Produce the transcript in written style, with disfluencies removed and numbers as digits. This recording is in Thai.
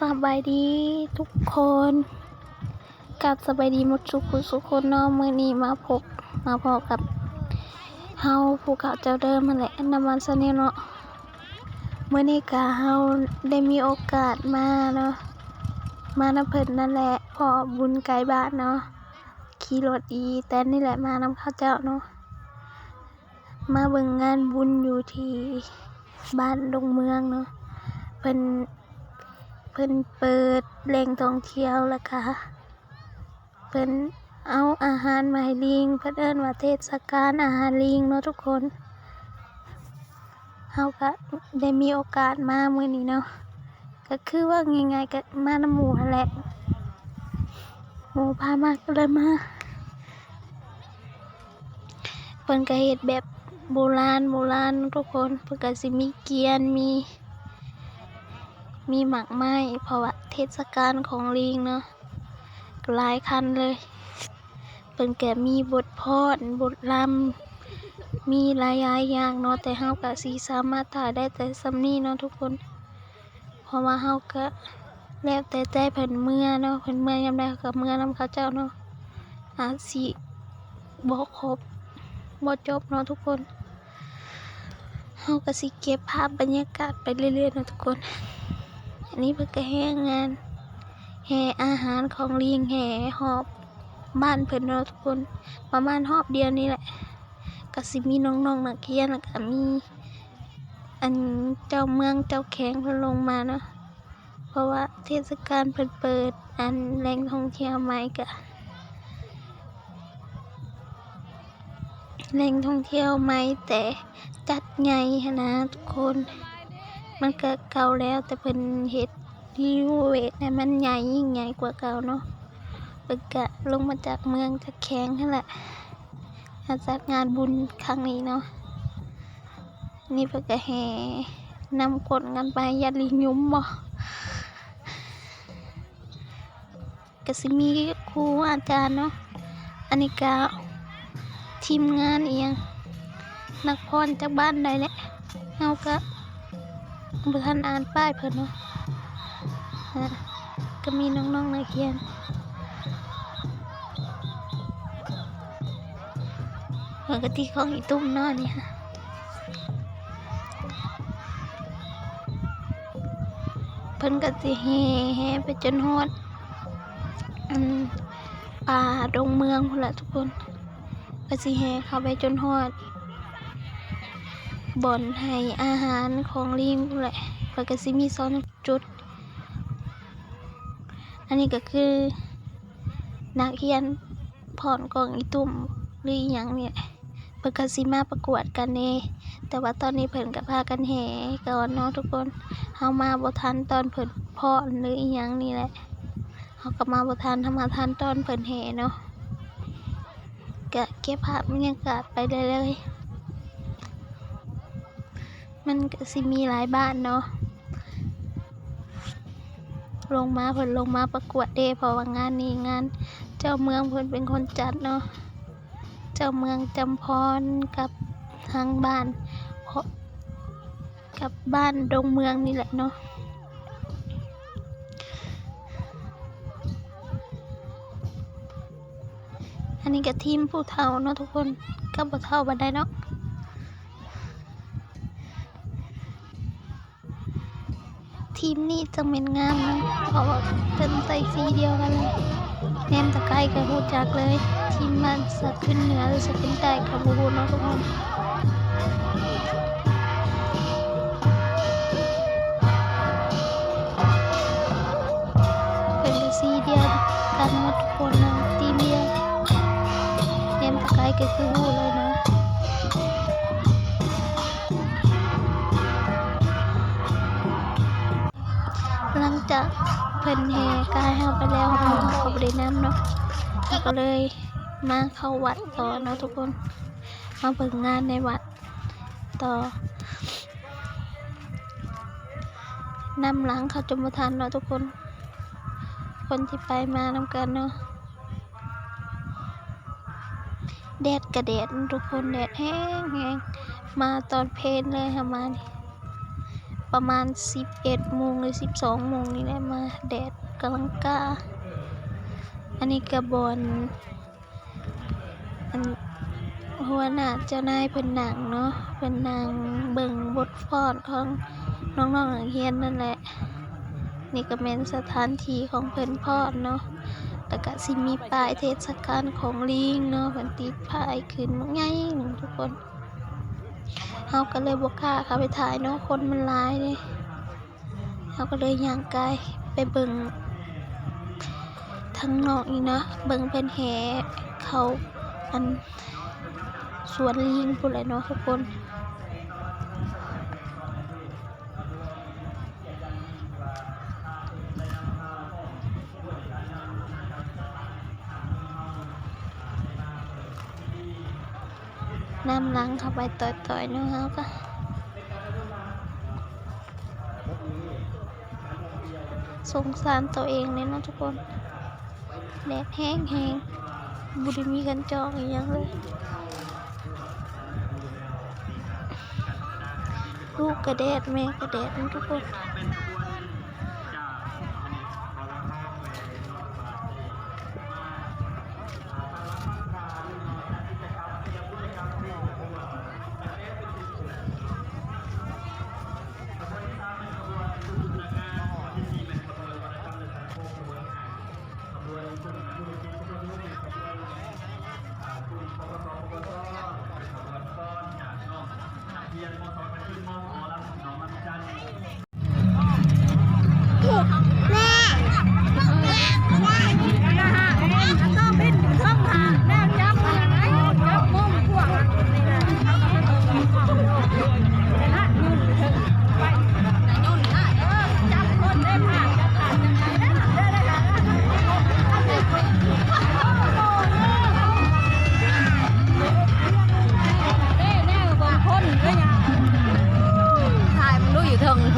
สบายดีทุกคนกับสบายดีหมดทุกคนเนาะมื้อนี้มาพอกับเฮาผู้เก่าเจ้าเดิมนั่นแหละน้ำมันซะนี่เนาะมื้อนี้ก็เฮาได้มีโอกาสมาเนาะมานำเพิ่นนั่นแหละพอบุญไกลบ้านเนาะขี่รถอีแต่นี่แหละมานำเขาเจ้าเนาะมาเบิ่งงานบุญอยู่ที่บ้านดงเมืองเนาะเพิ่นเปิดแหล่งท่องเที่ยวแล้วค่ะเพิ่นเอาอาหารมาให้ลิงเพิ่นเอิ้นว่าเทศกาลอาหารลิงเนาะทุกคนเฮาก็ได้มีโอกาสมามื้อนี้เนาะก็คือว่าง่ายๆก็มานำหมู่นั่นแหละหมู่พามาก็เลยมาเพิ่นก็เฮ็ดแบบโบราณทุกคนเพิ่นก็สิมีเกียนมีหมากไม้เพราะว่าเทศกาลของลิงเนาะหลายคันเลยเพิ่นก็มีบทพรบทรำมีหลายอย่างเนาะแต่เฮาก็สิสามารถถ่ายได้แต่ส่ำนี้เนาะทุกคนเพราะว่าเฮาก็แล้วแต่ใจเพิ่นเมื่อเนาะเพิ่นเมื่อยามใดก็เมื่อนำเขาเจ้าเนาะอาจสิบ่ครบบ่จบเนาะทุกคนเฮาก็สิเก็บภาพบรรยากาศไปเรื่อยๆเนาะทุกคนอันนี้เพิ่นก็แห่งานแห่อาหารของลิงแห่หอบบ้านเพิ่นเนาะทุกคนประมาณหอบเดียวนี่แหละก็สิมีน้องๆนักเรียนแล้วก็มีอันเจ้าเมืองเจ้าแข้งเพิ่นลงมาเนาะเพราะว่าเทศกาลเพิ่นเปิดอันแหล่งท่องเที่ยวใหม่ก็แหล่งท่องเที่ยวใหม่แต่จัดใหญ่หั้นนะทุกคนมันก็เก่าแล้วแต่เพิ่นเฮ็ดรีโนเวทให้มันใหญ่ยิ่งใหญ่กว่าเก่าเนาะเพิ่นก็ลงมาจากเมืองจากแข้งนั่นแหละมาจัดงานบุญครั้งนี้เนาะนี่เพิ่นก็แห่นำคนกันไปยัดลิงยุ้มบ่ก็สิมีครูอาจารย์เนาะอันนี้ก็ทีมงานอีหยังนักพรจากบ้านใดแหละเฮาก็บ่ทันอ่านป้ายเพิ่นเนาะก็มีน้องๆนักเรียนปกติของอีตุ้มเนาะนี่ค่ะเพิ่นก็สิแห่ไปจนฮอดป่าดงเมืองพุ่นล่ะทุกคนก็สิแห่เข้าไปจนฮอดบ่อนให้อาหารของลิงพุ่นแหละเพิ่นก็สิมี2จุดอันนี้ก็คือนักเรียนพรของอีตุ้มหรืออีหยังเนี่ยเพิ่นก็สิมาประกวดกันแน่แต่ว่าตอนนี้เพิ่นก็พากันแห่ก่อนเนาะทุกคนเฮามาบ่ทันตอนเพิ่นพรหรืออีหยังนี่แหละเฮาก็มาบ่ทันถ้ามาทันตอนเพิ่นแห่เนาะก็เก็บภาพบรรยากาศไปได้เลยมันก็สิมีหลายบ้านเนาะเพิ่นลงมาประกวดเด้เพราะว่างานนี้งานเจ้าเมืองเพิ่นเป็นคนจัดเนาะเจ้าเมืองจำพรกับทางบ้านกับบ้านดงเมืองนี่แหละเนาะอันนี้ก็ทีมผู้เฒ่าเนาะทุกคนก็บ่เฒ่าปานใดเนาะทีมนี้จังแม่นงามเนาะเพราะว่าเพิ่นใส่สีเดียวกันเลยแนมตะไคร้ก็รู้จักเลยทีมบ้านสะขึ้นเหนือหรือสะขึ้นใต้ก็บ่รู้เนาะทุกคนเพิ่นก็สีเดียวกันหมดทุกคนเนาะทีมเดียวแนมตะไคร้ก็คือรู้เลยเนาะหลังจากเพิ่นแห่กายเฮาไปแล้วเฮาก็บ่ได้นำเนาะก็เลยมาเข้าวัดต่อเนาะทุกคนมาเบิ่งงานในวัดต่อนำหลังเขาจมบ่ทันเนาะทุกคนที่ไปมานำกันเนาะแดดก็แดดทุกคนแดดแห้งมาตอนเพลนเลยค่ะมานี่ ประมาณ11 โมงหรือ12 โมงนี่แหละมาแดดกำลังกล้าอันนี้กระบอนอันหัวหน้าเจ้านายเพิ่นนั่งเนาะเพิ่นนั่งเบิ่งบทฟ้อนของน้องๆนักเรียนนั่นแหละนี่ก็เป็นสถานที่ของเพิ่นฟ้อนเนาะแล้วก็สิมีป้ายเทศกาลของลิงเนาะเพิ่นติดป้ายขึ้นใหญ่ทุกคนเฮาก็เลยบ่กล้าเข้าไปถ่ายเนาะคนมันหลายเด้เฮาก็เลยย่างกายไปเบิ่งทางนอกนี่นะเบิ่งเพิ่นแห่เขาอันสวนลิงพุ่นแหละเนาะทุกคนน้ำล้างเข้าไปต่อยๆเนาะเฮาก็สงสารตัวเองเลยเนาะทุกคนแดดแห้งบ่ได้มีกันจองอีหยังเลยลูกกระแดดแม่กระแดดทุกคนถ่ายมันดูอยู่เทิงโถ